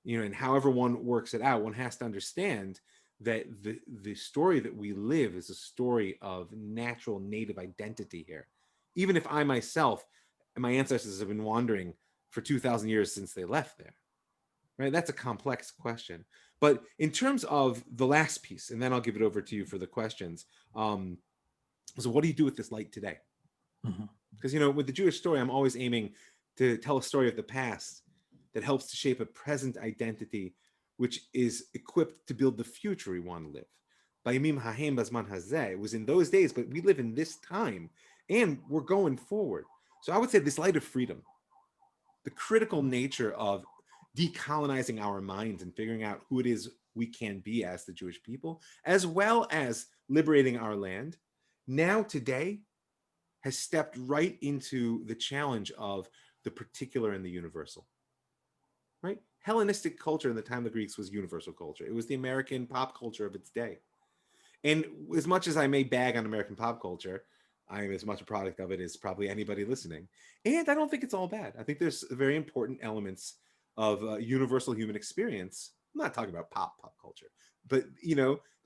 and however one works it out, one has to understand that the story that we live is a story of natural native identity here. Even if I myself and my ancestors have been wandering for 2,000 years since they left there, right? That's a complex question. But in terms of the last piece, and then I'll give it over to you for the questions. So what do you do with this light today? Because, with the Jewish story, I'm always aiming to tell a story of the past that helps to shape a present identity, which is equipped to build the future we want to live. Bayimim hahem bazman hazeh. It was in those days, but we live in this time, and we're going forward. So I would say this light of freedom, the critical nature of decolonizing our minds and figuring out who it is we can be as the Jewish people, as well as liberating our land, now today has stepped right into the challenge of the particular and the universal, right? Hellenistic culture in the time of the Greeks was universal culture. It was the American pop culture of its day. And as much as I may bag on American pop culture, I am as much a product of it as probably anybody listening. And I don't think it's all bad. I think there's very important elements of universal human experience. I'm not talking about pop culture, but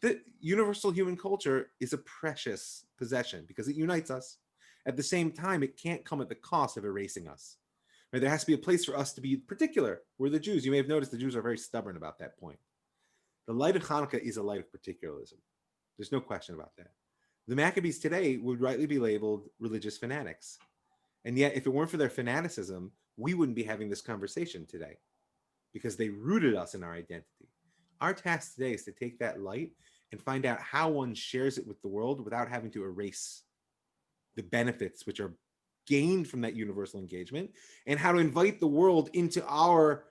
the universal human culture is a precious possession because it unites us. At the same time, it can't come at the cost of erasing us. Right? There has to be a place for us to be particular. We're the Jews. You may have noticed the Jews are very stubborn about that point. The light of Hanukkah is a light of particularism. There's no question about that. The Maccabees today would rightly be labeled religious fanatics. And yet, if it weren't for their fanaticism, we wouldn't be having this conversation today because they rooted us in our identity. Our task today is to take that light and find out how one shares it with the world without having to erase the benefits which are gained from that universal engagement, and how to invite the world into our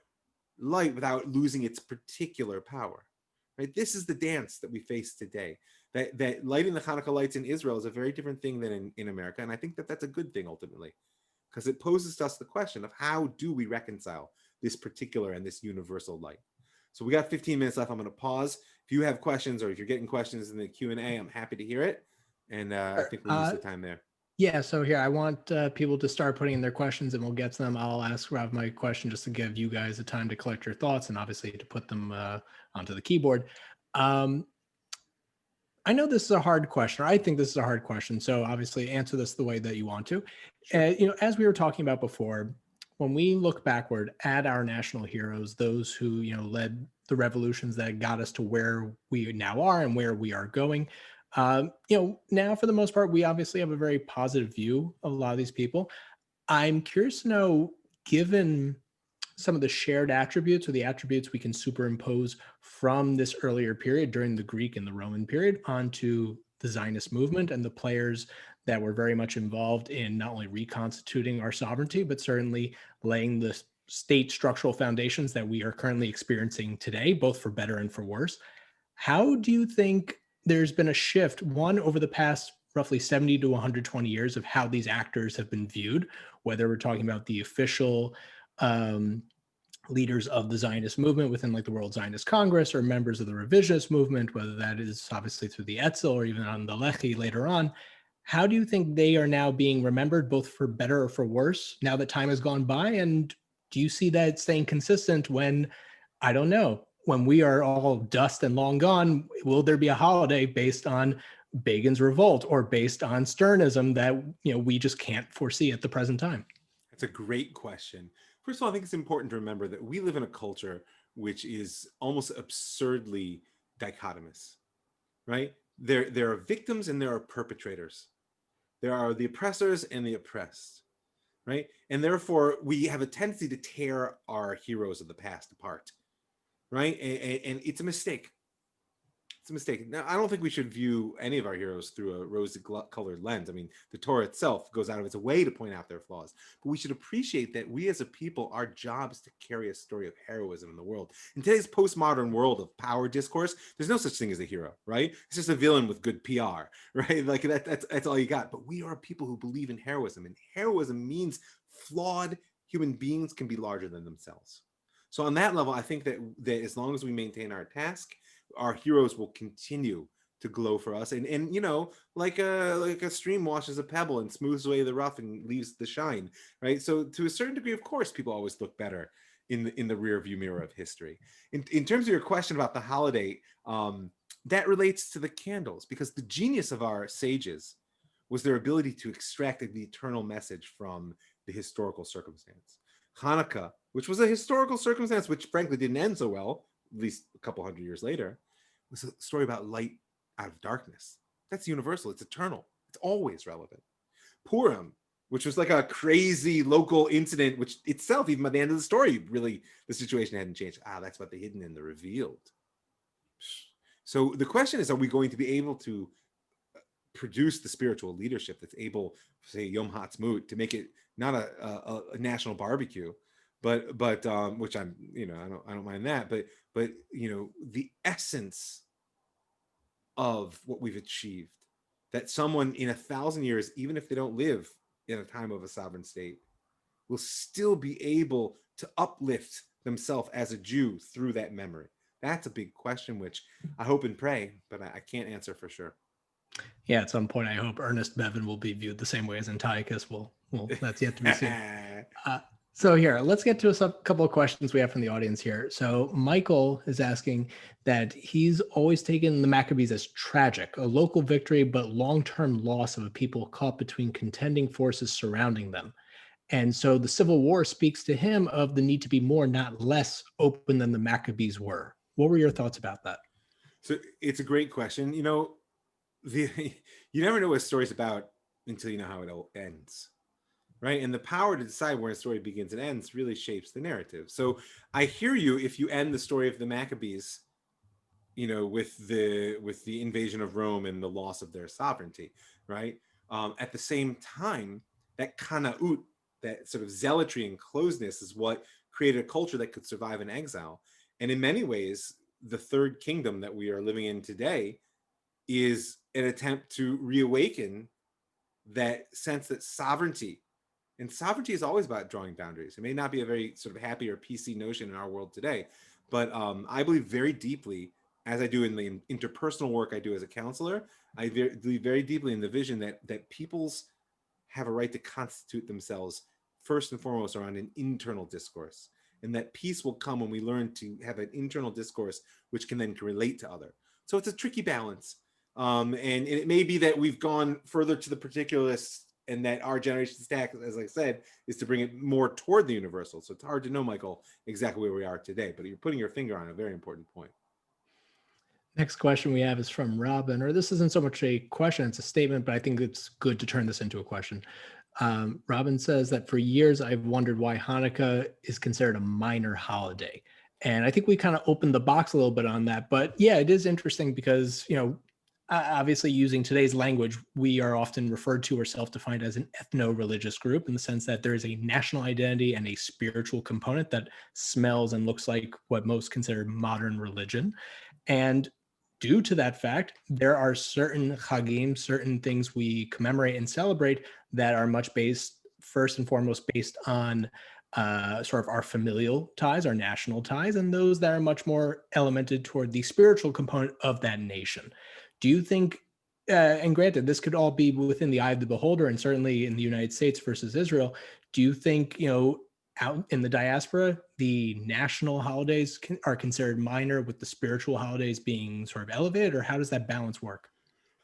light without losing its particular power. Right? This is the dance that we face today. That lighting the Hanukkah lights in Israel is a very different thing than in America, and I think that that's a good thing ultimately, because it poses to us the question of how do we reconcile this particular and this universal light. So we got 15 minutes left. I'm going to pause. If you have questions, or if you're getting questions in the Q&A, I'm happy to hear it. And I think we'll use the time there. Yeah, so here, I want people to start putting in their questions and we'll get to them. I'll ask Rav Mike a question just to give you guys the time to collect your thoughts and obviously to put them onto the keyboard. I know this is a hard question, or I think this is a hard question. So obviously answer this the way that you want to. Sure. As we were talking about before, when we look backward at our national heroes, those who, led the revolutions that got us to where we now are and where we are going, now for the most part, we obviously have a very positive view of a lot of these people. I'm curious to know, given some of the shared attributes or the attributes we can superimpose from this earlier period during the Greek and the Roman period onto the Zionist movement and the players that were very much involved in not only reconstituting our sovereignty, but certainly laying the state structural foundations that we are currently experiencing today, both for better and for worse. How do you think there's been a shift, one, over the past roughly 70 to 120 years of how these actors have been viewed, whether we're talking about the official leaders of the Zionist movement within like the World Zionist Congress or members of the revisionist movement, whether that is obviously through the Etzel or even on the Lehi later on. How do you think they are now being remembered, both for better or for worse, now that time has gone by? And do you see that staying consistent when, I don't know, when we are all dust and long gone, will there be a holiday based on Begin's revolt or based on Sternism that we just can't foresee at the present time? That's a great question. First of all, I think it's important to remember that we live in a culture which is almost absurdly dichotomous, right? There are victims and there are perpetrators. There are the oppressors and the oppressed, right? And therefore, we have a tendency to tear our heroes of the past apart, right? And it's a mistake. It's a mistake. Now, I don't think we should view any of our heroes through a rose-colored lens. I mean, the Torah itself goes out of its way to point out their flaws. But we should appreciate that we as a people, our job is to carry a story of heroism in the world. In today's postmodern world of power discourse, there's no such thing as a hero, right? It's just a villain with good PR, right? Like that's all you got. But we are people who believe in heroism. And heroism means flawed human beings can be larger than themselves. So on that level, I think that as long as we maintain our task, our heroes will continue to glow for us, and like a stream washes a pebble and smooths away the rough and leaves the shine, right? So to a certain degree, of course, people always look better in the rear view mirror of history. In terms of your question about the holiday, that relates to the candles, because the genius of our sages was their ability to extract the eternal message from the historical circumstance. Hanukkah, which was a historical circumstance which frankly didn't end so well, at least a couple hundred years later, was a story about light out of darkness. That's universal. It's eternal. It's always relevant. Purim, which was like a crazy local incident, which itself, even by the end of the story, really the situation hadn't changed. That's about the hidden and the revealed. So the question is, are we going to be able to produce the spiritual leadership that's able, say, Yom Ha'atzmaut, to make it not a national barbecue, but which I'm, I don't mind that, but the essence of what we've achieved, that someone in 1,000 years, even if they don't live in a time of a sovereign state, will still be able to uplift themselves as a Jew through that memory. That's a big question, which I hope and pray, but I can't answer for sure. Yeah, at some point, I hope Ernest Bevin will be viewed the same way as Antiochus. Well, that's yet to be seen. So here, let's get to a couple of questions we have from the audience here. So Michael is asking that he's always taken the Maccabees as tragic, a local victory, but long-term loss of a people caught between contending forces surrounding them. And so the Civil War speaks to him of the need to be more, not less, open than the Maccabees were. What were your thoughts about that? So it's a great question. You never know what a story's about until you know how it ends. right? And the power to decide where a story begins and ends really shapes the narrative. So I hear you if you end the story of the Maccabees, with the invasion of Rome and the loss of their sovereignty, right? At the same time, that kanaut, that sort of zealotry and closeness, is what created a culture that could survive in exile. And in many ways, the third kingdom that we are living in today is an attempt to reawaken that sense that sovereignty, and sovereignty is always about drawing boundaries. It may not be a very sort of happy or PC notion in our world today, but I believe very deeply, as I do in the interpersonal work I do as a counselor, I believe very deeply in the vision that peoples have a right to constitute themselves first and foremost around an internal discourse, and that peace will come when we learn to have an internal discourse which can then relate to other. So it's a tricky balance, and it may be that we've gone further to the particularists, and that our generation's task, as I said, is to bring it more toward the universal. So it's hard to know, Michael, exactly where we are today, but you're putting your finger on a very important point. Next question we have is from Robin, or this isn't so much a question, it's a statement, but I think it's good to turn this into a question. Robin says that for years I've wondered why Hanukkah is considered a minor holiday. And I think we kind of opened the box a little bit on that. But yeah, it is interesting because, obviously using today's language, we are often referred to or self-defined as an ethno-religious group in the sense that there is a national identity and a spiritual component that smells and looks like what most consider modern religion. And due to that fact, there are certain chagim, certain things we commemorate and celebrate that are much based, first and foremost, based on sort of our familial ties, our national ties, and those that are much more elemented toward the spiritual component of that nation. Do you think, and granted, this could all be within the eye of the beholder, and certainly in the United States versus Israel, do you think, out in the diaspora, the national holidays are considered minor with the spiritual holidays being sort of elevated, or how does that balance work?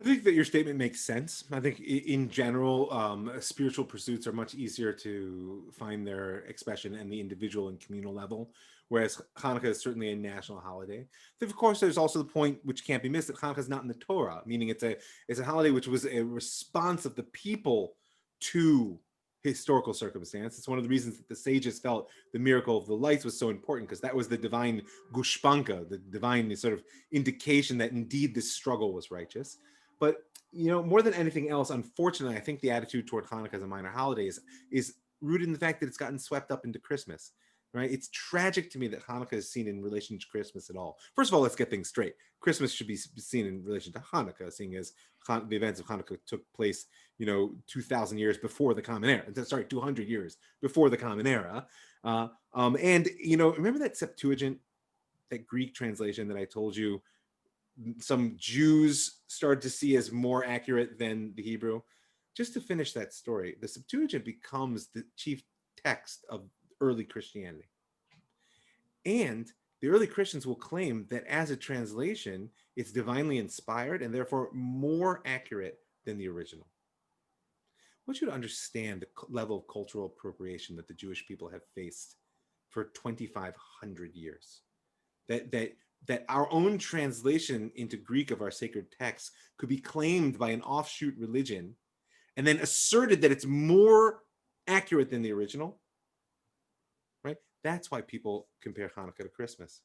I think that your statement makes sense. I think in general, spiritual pursuits are much easier to find their expression in the individual and communal level, whereas Hanukkah is certainly a national holiday. Then, of course, there's also the point which can't be missed that Hanukkah is not in the Torah, meaning it's a holiday which was a response of the people to historical circumstance. It's one of the reasons that the sages felt the miracle of the lights was so important, because that was the divine gushpanka, the divine sort of indication that indeed this struggle was righteous. But more than anything else, unfortunately, I think the attitude toward Hanukkah as a minor holiday is rooted in the fact that it's gotten swept up into Christmas. Right? It's tragic to me that Hanukkah is seen in relation to Christmas at all. First of all, let's get things straight. Christmas should be seen in relation to Hanukkah, seeing as the events of Hanukkah took place, 2,000 years before the Common Era. Sorry, 200 years before the Common Era. And remember that Septuagint, that Greek translation that I told you some Jews started to see as more accurate than the Hebrew? Just to finish that story, the Septuagint becomes the chief text of early Christianity. And the early Christians will claim that as a translation, it's divinely inspired and therefore more accurate than the original. I want you to understand the level of cultural appropriation that the Jewish people have faced for 2,500 years. That our own translation into Greek of our sacred texts could be claimed by an offshoot religion and then asserted that it's more accurate than the original, right? That's why people compare Hanukkah to Christmas,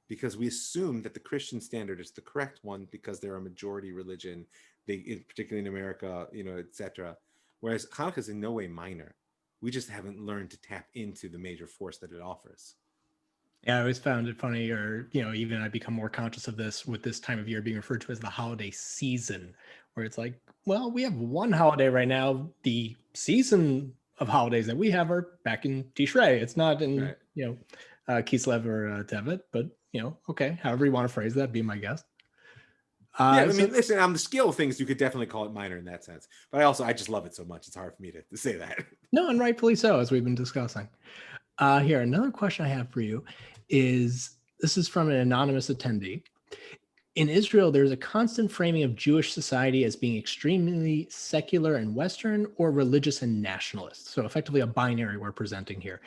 because we assume that the Christian standard is the correct one because they're a majority religion, particularly in America, etc. Whereas Hanukkah is in no way minor. We just haven't learned to tap into the major force that it offers. Yeah, I always found it funny, or even I become more conscious of this with this time of year being referred to as the holiday season, where it's like, well, we have one holiday right now. The season of holidays that we have are back in Tishrei. It's not in Kislev or Tevet, but okay, however you want to phrase that, be my guest. Yeah, I mean, listen, on the scale of things, you could definitely call it minor in that sense. But I just love it so much; it's hard for me to say that. No, and rightfully so, as we've been discussing. Here, another question I have for you is, this is from an anonymous attendee. In Israel, there's a constant framing of Jewish society as being extremely secular and Western, or religious and nationalist. So effectively a binary we're presenting here.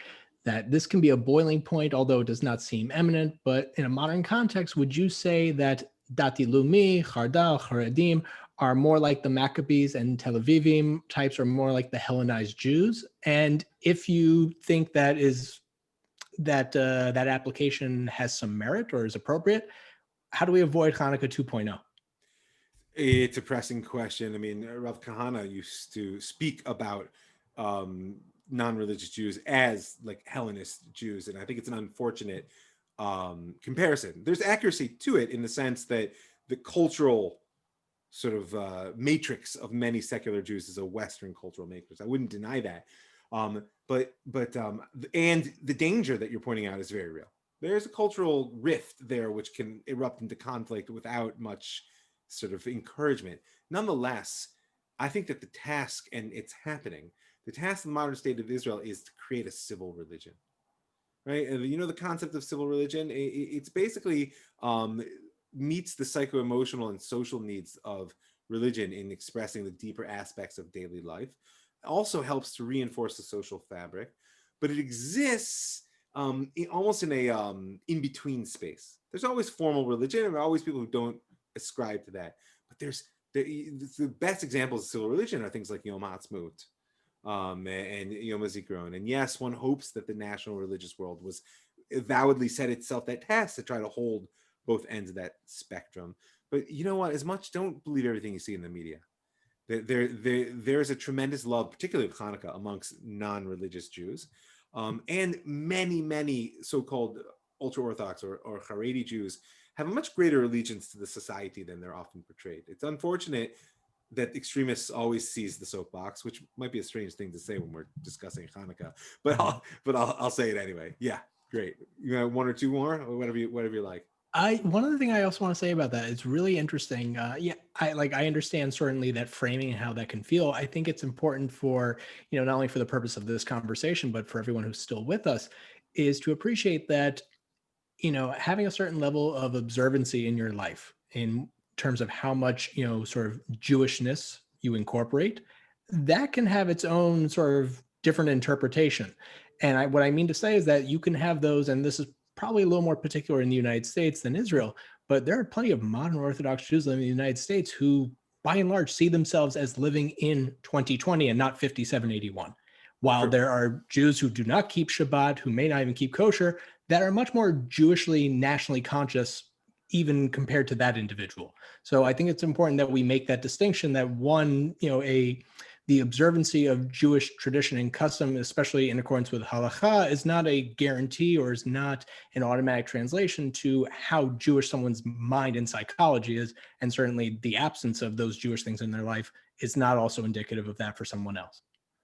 That this can be a boiling point, although it does not seem imminent. But in a modern context, would you say that Dati Lumi, Chardal, Haredim are more like the Maccabees and Tel Avivim types, are more like the Hellenized Jews? And if you think that application has some merit or is appropriate, how do we avoid Hanukkah 2.0? It's a pressing question. I mean, Rav Kahana used to speak about non-religious Jews as like Hellenist Jews, and I think it's an unfortunate comparison. There's accuracy to it in the sense that the cultural sort of matrix of many secular Jews is a Western cultural matrix. I wouldn't deny that, but and the danger that you're pointing out is very real. There's a cultural rift there which can erupt into conflict without much sort of encouragement. Nonetheless, I think that the task, and it's happening, the task of the modern state of Israel is to create a civil religion, right? And you know the concept of civil religion, it's basically meets the psycho-emotional and social needs of religion in expressing the deeper aspects of daily life. It also helps to reinforce the social fabric, but it exists almost in a in-between space. There's always formal religion, and there are always people who don't ascribe to that. But the best examples of civil religion are things like Yom Ha'atzmaut and Yom HaZikaron. And yes, one hopes that the national religious world was avowedly set itself that task to try to hold both ends of that spectrum. But you know what? As much, don't believe everything you see in the media. There's a tremendous love, particularly of Hanukkah, amongst non-religious Jews, and many so-called ultra-Orthodox or Haredi Jews have a much greater allegiance to the society than they're often portrayed. It's unfortunate that extremists always seize the soapbox, which might be a strange thing to say when we're discussing Hanukkah, but I'll say it anyway. Yeah, great. You got one or two more, or whatever you like. One other thing I also want to say about that, it's really interesting. I understand certainly that framing and how that can feel. I think it's important for, not only for the purpose of this conversation, but for everyone who's still with us, is to appreciate that, having a certain level of observancy in your life in terms of how much, sort of Jewishness you incorporate, that can have its own sort of different interpretation. And what I mean to say is that you can have those, and this is probably a little more particular in the United States than Israel, but there are plenty of modern Orthodox Jews living in the United States who, by and large, see themselves as living in 2020 and not 5781. While there are Jews who do not keep Shabbat, who may not even keep kosher, that are much more Jewishly, nationally conscious, even compared to that individual. So I think it's important that we make that distinction that one, the observancy of Jewish tradition and custom, especially in accordance with halakha, is not a guarantee or is not an automatic translation to how Jewish someone's mind and psychology is. And certainly the absence of those Jewish things in their life is not also indicative of that for someone else.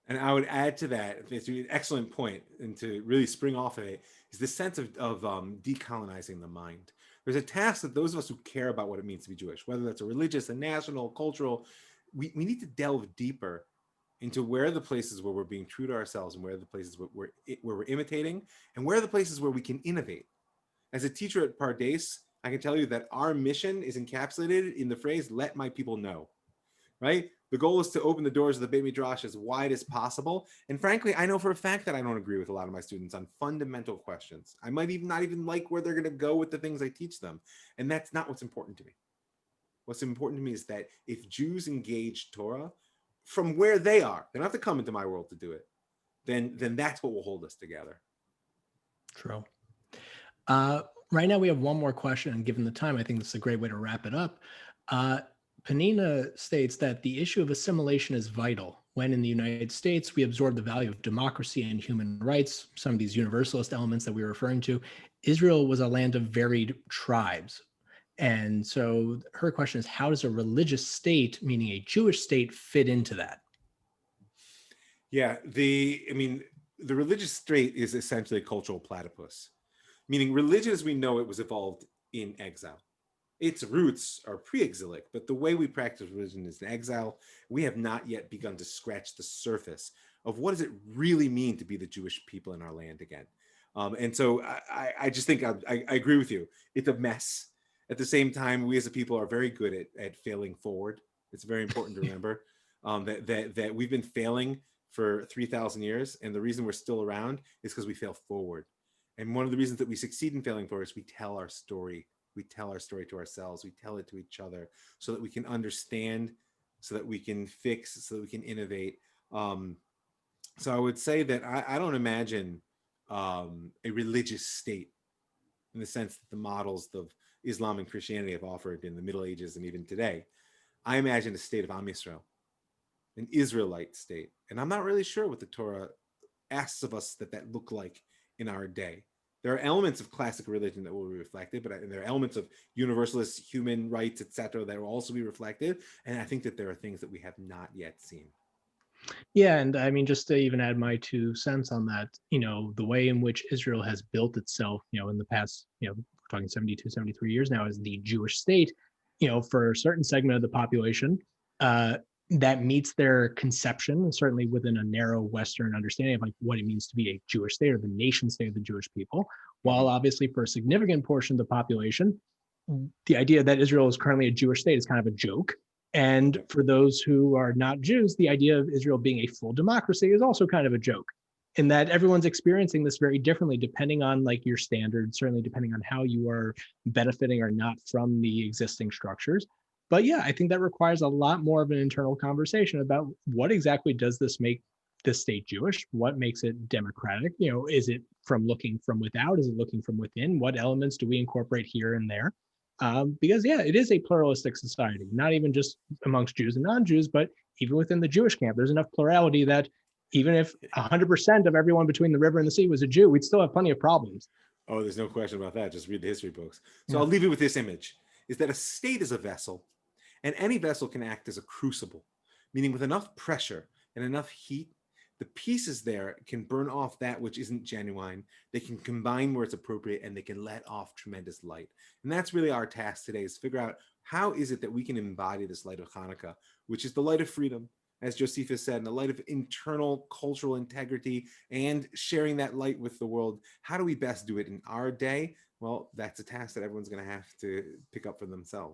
And I would add to that, it's an excellent point, and to really spring off of it, is the sense of decolonizing the mind. There's a task that those of us who care about what it means to be Jewish, whether that's a religious, a national, cultural, we need to delve deeper into where are the places where we're being true to ourselves, and where are the places where we're imitating, and where are the places where we can innovate. As a teacher at Pardes, I can tell you that our mission is encapsulated in the phrase, let my people know, right? The goal is to open the doors of the Beit Midrash as wide as possible. And frankly, I know for a fact that I don't agree with a lot of my students on fundamental questions. I might even not even like where they're going to go with the things I teach them. And that's not what's important to me. What's important to me is that if Jews engage Torah from where they are, they don't have to come into my world to do it, then that's what will hold us together. True. Right now we have one more question, and given the time, I think this is a great way to wrap it up. Panina states that the issue of assimilation is vital. When in the United States, we absorb the value of democracy and human rights, some of these universalist elements that we were referring to. Israel was a land of varied tribes. And so her question is, how does a religious state, meaning a Jewish state, fit into that? Yeah, the religious state is essentially a cultural platypus, meaning religion as we know it was evolved in exile. Its roots are pre-exilic, but the way we practice religion is in exile. We have not yet begun to scratch the surface of what does it really mean to be the Jewish people in our land again. And so I just think I agree with you. It's a mess. At the same time, we as a people are very good at failing forward. It's very important to remember that we've been failing for 3,000 years, and the reason we're still around is because we fail forward. And one of the reasons that we succeed in failing forward is we tell our story. We tell our story to ourselves. We tell it to each other so that we can understand so that we can fix, so that we can innovate. So I would say that I don't imagine a religious state in the sense that the models of Islam and Christianity have offered in the Middle Ages and even today. I imagine a state of Am Yisrael, an Israelite state. And I'm not really sure what the Torah asks of us that look like in our day. There are elements of classic religion that will be reflected, but there are elements of universalist human rights, etc., that will also be reflected. And I think that there are things that we have not yet seen. Yeah, and I mean, just to even add my 2 cents on that, the way in which Israel has built itself, in the past, we're talking 72, 73 years now, as the Jewish state, for a certain segment of the population, that meets their conception, and certainly within a narrow Western understanding of like what it means to be a Jewish state or the nation state of the Jewish people, while obviously for a significant portion of the population, the idea that Israel is currently a Jewish state is kind of a joke. And for those who are not Jews, the idea of Israel being a full democracy is also kind of a joke, in that everyone's experiencing this very differently, depending on like your standards, certainly depending on how you are benefiting or not from the existing structures. But yeah, I think that requires a lot more of an internal conversation about what exactly does this make this state Jewish? What makes it democratic? Is it from looking from without? Is it looking from within? What elements do we incorporate here and there? Because yeah, it is a pluralistic society, not even just amongst Jews and non-Jews, but even within the Jewish camp, there's enough plurality that even if 100% of everyone between the river and the sea was a Jew, we'd still have plenty of problems. Oh, there's no question about that. Just read the history books. So Yeah. I'll leave you with this image, is that a state is a vessel, and any vessel can act as a crucible, meaning with enough pressure and enough heat, the pieces there can burn off that which isn't genuine. They can combine where it's appropriate, and they can let off tremendous light. And that's really our task today, is figure out how is it that we can embody this light of Hanukkah, which is the light of freedom, as Josephus said, and the light of internal cultural integrity and sharing that light with the world. How do we best do it in our day? Well, that's a task that everyone's going to have to pick up for themselves.